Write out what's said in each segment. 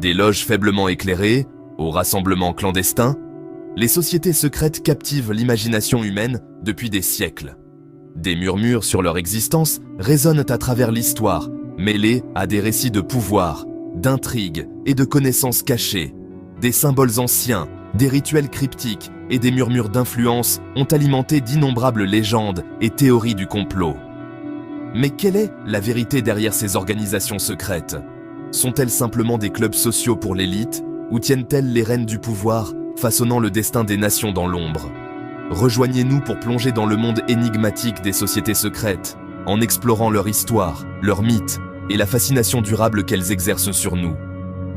Des loges faiblement éclairées, aux rassemblements clandestins, les sociétés secrètes captivent l'imagination humaine depuis des siècles. Des murmures sur leur existence résonnent à travers l'histoire, mêlés à des récits de pouvoir, d'intrigues et de connaissances cachées. Des symboles anciens, des rituels cryptiques et des murmures d'influence ont alimenté d'innombrables légendes et théories du complot. Mais quelle est la vérité derrière ces organisations secrètes? Sont-elles simplement des clubs sociaux pour l'élite ou tiennent-elles les rênes du pouvoir, façonnant le destin des nations dans l'ombre? Rejoignez-nous pour plonger dans le monde énigmatique des sociétés secrètes, en explorant leur histoire, leurs mythes et la fascination durable qu'elles exercent sur nous.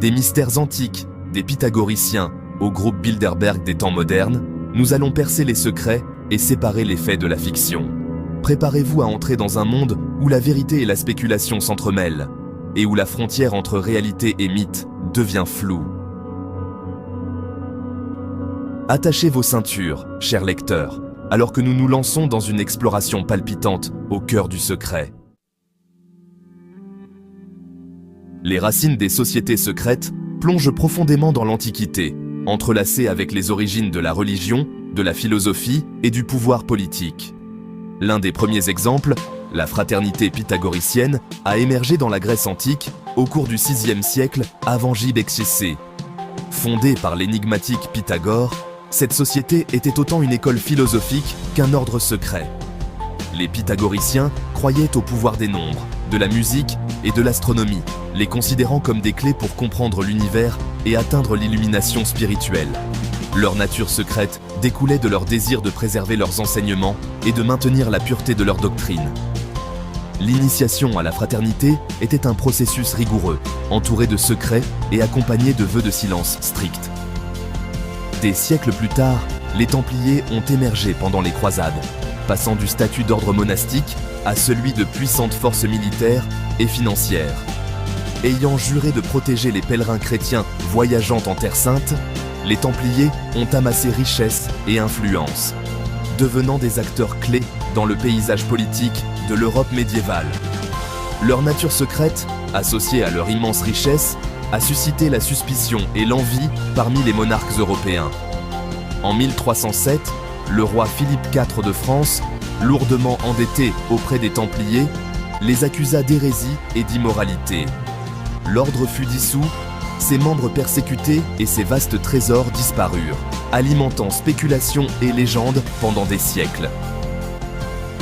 Des mystères antiques, des pythagoriciens, au groupe Bilderberg des temps modernes, nous allons percer les secrets et séparer les faits de la fiction. Préparez-vous à entrer dans un monde où la vérité et la spéculation s'entremêlent, et où la frontière entre réalité et mythe devient floue. Attachez vos ceintures, chers lecteurs, alors que nous nous lançons dans une exploration palpitante au cœur du secret. Les racines des sociétés secrètes plongent profondément dans l'Antiquité, entrelacées avec les origines de la religion, de la philosophie et du pouvoir politique. L'un des premiers exemples, la fraternité pythagoricienne, a émergé dans la Grèce antique au cours du VIe siècle avant J.B.C. Fondée par l'énigmatique Pythagore, cette société était autant une école philosophique qu'un ordre secret. Les pythagoriciens croyaient au pouvoir des nombres, de la musique et de l'astronomie, les considérant comme des clés pour comprendre l'univers et atteindre l'illumination spirituelle. Leur nature secrète découlait de leur désir de préserver leurs enseignements et de maintenir la pureté de leur doctrine. L'initiation à la fraternité était un processus rigoureux, entouré de secrets et accompagné de vœux de silence stricts. Des siècles plus tard, les Templiers ont émergé pendant les croisades, passant du statut d'ordre monastique à celui de puissante force militaire et financière. Ayant juré de protéger les pèlerins chrétiens voyageant en Terre Sainte, les Templiers ont amassé richesse et influence, devenant des acteurs clés dans le paysage politique de l'Europe médiévale. Leur nature secrète, associée à leur immense richesse, a suscité la suspicion et l'envie parmi les monarques européens. En 1307, le roi Philippe IV de France, lourdement endetté auprès des Templiers, les accusa d'hérésie et d'immoralité. L'ordre fut dissous, ses membres persécutés et ses vastes trésors disparurent, alimentant spéculations et légendes pendant des siècles.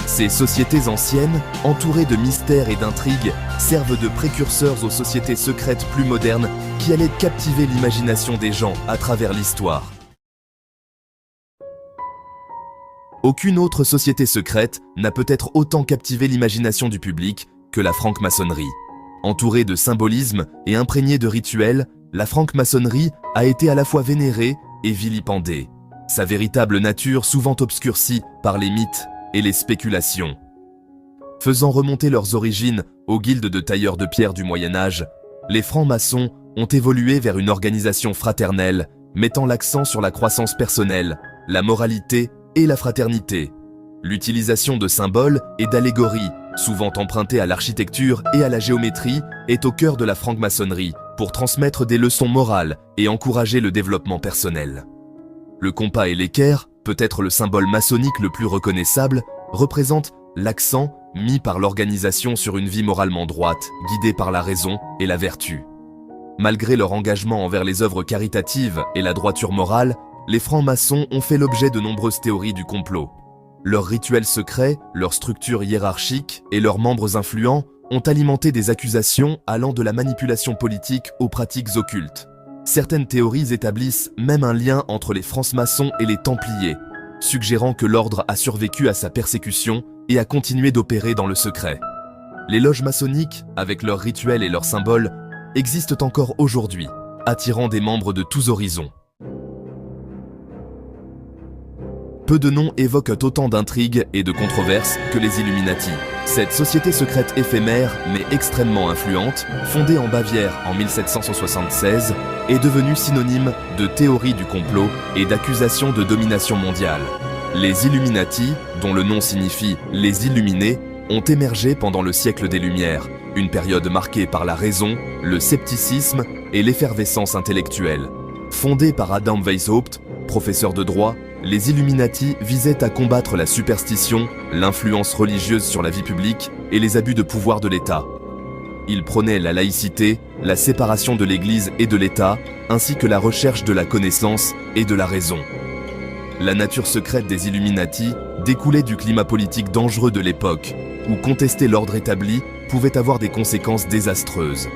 Ces sociétés anciennes, entourées de mystères et d'intrigues, servent de précurseurs aux sociétés secrètes plus modernes qui allaient captiver l'imagination des gens à travers l'histoire. Aucune autre société secrète n'a peut-être autant captivé l'imagination du public que la franc-maçonnerie. Entourée de symbolisme et imprégnée de rituels, la franc-maçonnerie a été à la fois vénérée et vilipendée. Sa véritable nature souvent obscurcie par les mythes et les spéculations. Faisant remonter leurs origines aux guildes de tailleurs de pierre du Moyen-Âge, les francs-maçons ont évolué vers une organisation fraternelle, mettant l'accent sur la croissance personnelle, la moralité et la fraternité. L'utilisation de symboles et d'allégories, souvent empruntées à l'architecture et à la géométrie, est au cœur de la franc-maçonnerie pour transmettre des leçons morales et encourager le développement personnel. Le compas et l'équerre, peut-être le symbole maçonnique le plus reconnaissable, représente l'accent mis par l'organisation sur une vie moralement droite, guidée par la raison et la vertu. Malgré leur engagement envers les œuvres caritatives et la droiture morale, les francs-maçons ont fait l'objet de nombreuses théories du complot. Leurs rituels secrets, leur structure hiérarchique et leurs membres influents ont alimenté des accusations allant de la manipulation politique aux pratiques occultes. Certaines théories établissent même un lien entre les francs-maçons et les Templiers, suggérant que l'ordre a survécu à sa persécution et a continué d'opérer dans le secret. Les loges maçonniques, avec leurs rituels et leurs symboles, existent encore aujourd'hui, attirant des membres de tous horizons. Peu de noms évoquent autant d'intrigues et de controverses que les Illuminati. Cette société secrète éphémère mais extrêmement influente, fondée en Bavière en 1776, est devenue synonyme de théorie du complot et d'accusation de domination mondiale. Les Illuminati, dont le nom signifie « les illuminés », ont émergé pendant le siècle des Lumières, une période marquée par la raison, le scepticisme et l'effervescence intellectuelle. Fondés par Adam Weishaupt, professeur de droit, les Illuminati visaient à combattre la superstition, l'influence religieuse sur la vie publique et les abus de pouvoir de l'État. Ils prônaient la laïcité, la séparation de l'Église et de l'État, ainsi que la recherche de la connaissance et de la raison. La nature secrète des Illuminati découlait du climat politique dangereux de l'époque, où contester l'ordre établi pouvait avoir des conséquences désastreuses.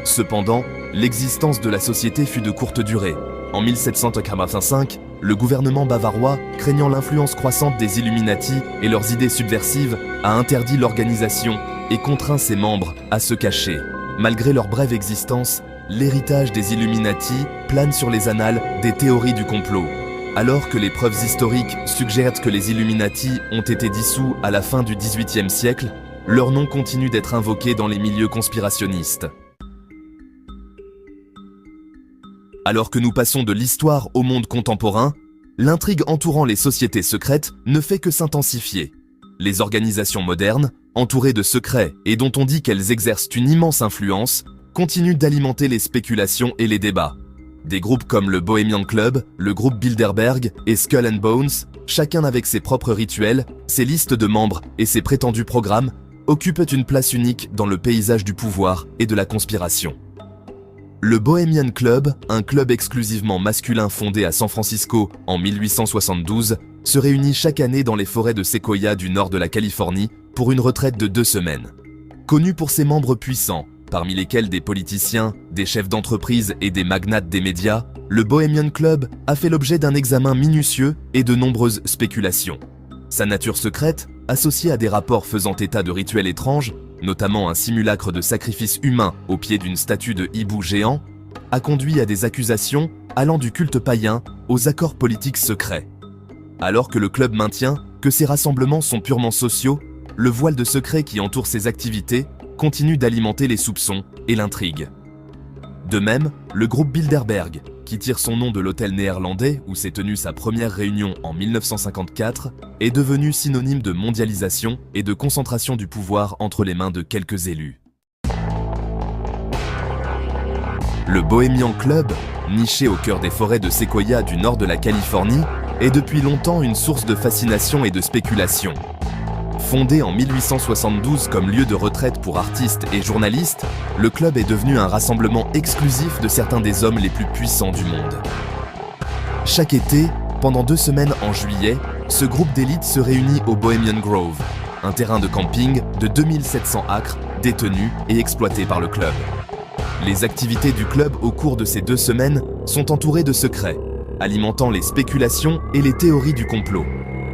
Cependant, l'existence de la société fut de courte durée. En 1785, le gouvernement bavarois, craignant l'influence croissante des Illuminati et leurs idées subversives, a interdit l'organisation et contraint ses membres à se cacher. Malgré leur brève existence, l'héritage des Illuminati plane sur les annales des théories du complot. Alors que les preuves historiques suggèrent que les Illuminati ont été dissous à la fin du XVIIIe siècle, leur nom continue d'être invoqué dans les milieux conspirationnistes. Alors que nous passons de l'histoire au monde contemporain, l'intrigue entourant les sociétés secrètes ne fait que s'intensifier. Les organisations modernes, entourées de secrets et dont on dit qu'elles exercent une immense influence, continuent d'alimenter les spéculations et les débats. Des groupes comme le Bohemian Club, le groupe Bilderberg et Skull and Bones, chacun avec ses propres rituels, ses listes de membres et ses prétendus programmes, occupent une place unique dans le paysage du pouvoir et de la conspiration. Le Bohemian Club, un club exclusivement masculin fondé à San Francisco en 1872, se réunit chaque année dans les forêts de séquoia du nord de la Californie pour une retraite de 2 semaines. Connu pour ses membres puissants, parmi lesquels des politiciens, des chefs d'entreprise et des magnates des médias, le Bohemian Club a fait l'objet d'un examen minutieux et de nombreuses spéculations. Sa nature secrète, associée à des rapports faisant état de rituels étranges, notamment un simulacre de sacrifice humain au pied d'une statue de hibou géant, a conduit à des accusations allant du culte païen aux accords politiques secrets. Alors que le club maintient que ces rassemblements sont purement sociaux, le voile de secret qui entoure ses activités continue d'alimenter les soupçons et l'intrigue. De même, le groupe Bilderberg, qui tire son nom de l'hôtel néerlandais où s'est tenue sa première réunion en 1954, est devenu synonyme de mondialisation et de concentration du pouvoir entre les mains de quelques élus. Le Bohemian Club, niché au cœur des forêts de séquoia du nord de la Californie, est depuis longtemps une source de fascination et de spéculation. Fondé en 1872 comme lieu de retraite pour artistes et journalistes, le club est devenu un rassemblement exclusif de certains des hommes les plus puissants du monde. Chaque été, pendant 2 semaines en juillet, ce groupe d'élite se réunit au Bohemian Grove, un terrain de camping de 2700 acres détenu et exploité par le club. Les activités du club au cours de ces 2 semaines sont entourées de secrets, alimentant les spéculations et les théories du complot.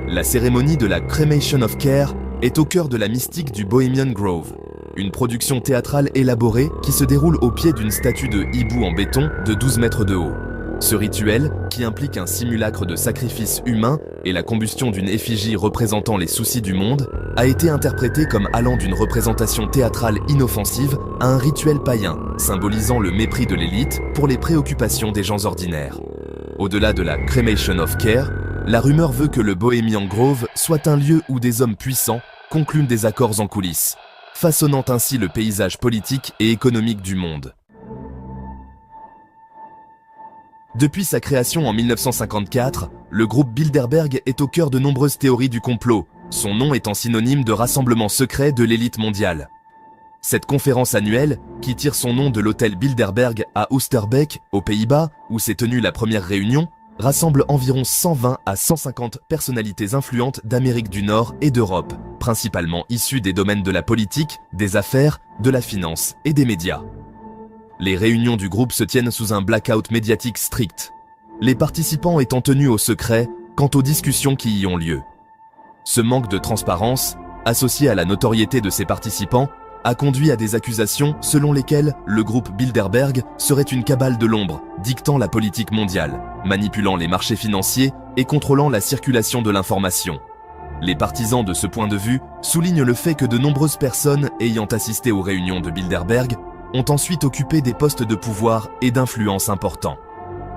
La cérémonie de la Cremation of Care est au cœur de la mystique du Bohemian Grove, une production théâtrale élaborée qui se déroule au pied d'une statue de hibou en béton de 12 mètres de haut. Ce rituel, qui implique un simulacre de sacrifice humain et la combustion d'une effigie représentant les soucis du monde, a été interprété comme allant d'une représentation théâtrale inoffensive à un rituel païen, symbolisant le mépris de l'élite pour les préoccupations des gens ordinaires. Au-delà de la Cremation of Care, la rumeur veut que le Bohemian Grove soit un lieu où des hommes puissants concluent des accords en coulisses, façonnant ainsi le paysage politique et économique du monde. Depuis sa création en 1954, le groupe Bilderberg est au cœur de nombreuses théories du complot, son nom étant synonyme de rassemblement secret de l'élite mondiale. Cette conférence annuelle, qui tire son nom de l'hôtel Bilderberg à Oosterbeek, aux Pays-Bas, où s'est tenue la première réunion, rassemble environ 120 à 150 personnalités influentes d'Amérique du Nord et d'Europe, principalement issues des domaines de la politique, des affaires, de la finance et des médias. Les réunions du groupe se tiennent sous un blackout médiatique strict, les participants étant tenus au secret quant aux discussions qui y ont lieu. Ce manque de transparence, associé à la notoriété de ses participants, a conduit à des accusations selon lesquelles le groupe Bilderberg serait une cabale de l'ombre, dictant la politique mondiale, manipulant les marchés financiers et contrôlant la circulation de l'information. Les partisans de ce point de vue soulignent le fait que de nombreuses personnes ayant assisté aux réunions de Bilderberg ont ensuite occupé des postes de pouvoir et d'influence importants.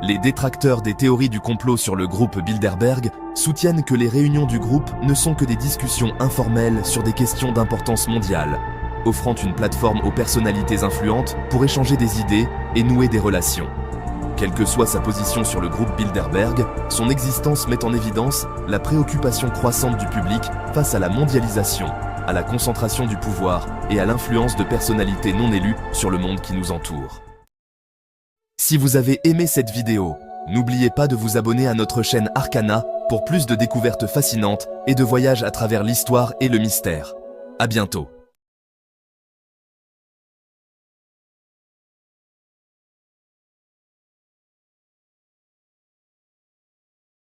Les détracteurs des théories du complot sur le groupe Bilderberg soutiennent que les réunions du groupe ne sont que des discussions informelles sur des questions d'importance mondiale, offrant une plateforme aux personnalités influentes pour échanger des idées et nouer des relations. Quelle que soit sa position sur le groupe Bilderberg, son existence met en évidence la préoccupation croissante du public face à la mondialisation, à la concentration du pouvoir et à l'influence de personnalités non élues sur le monde qui nous entoure. Si vous avez aimé cette vidéo, n'oubliez pas de vous abonner à notre chaîne Arcana pour plus de découvertes fascinantes et de voyages à travers l'histoire et le mystère. À bientôt.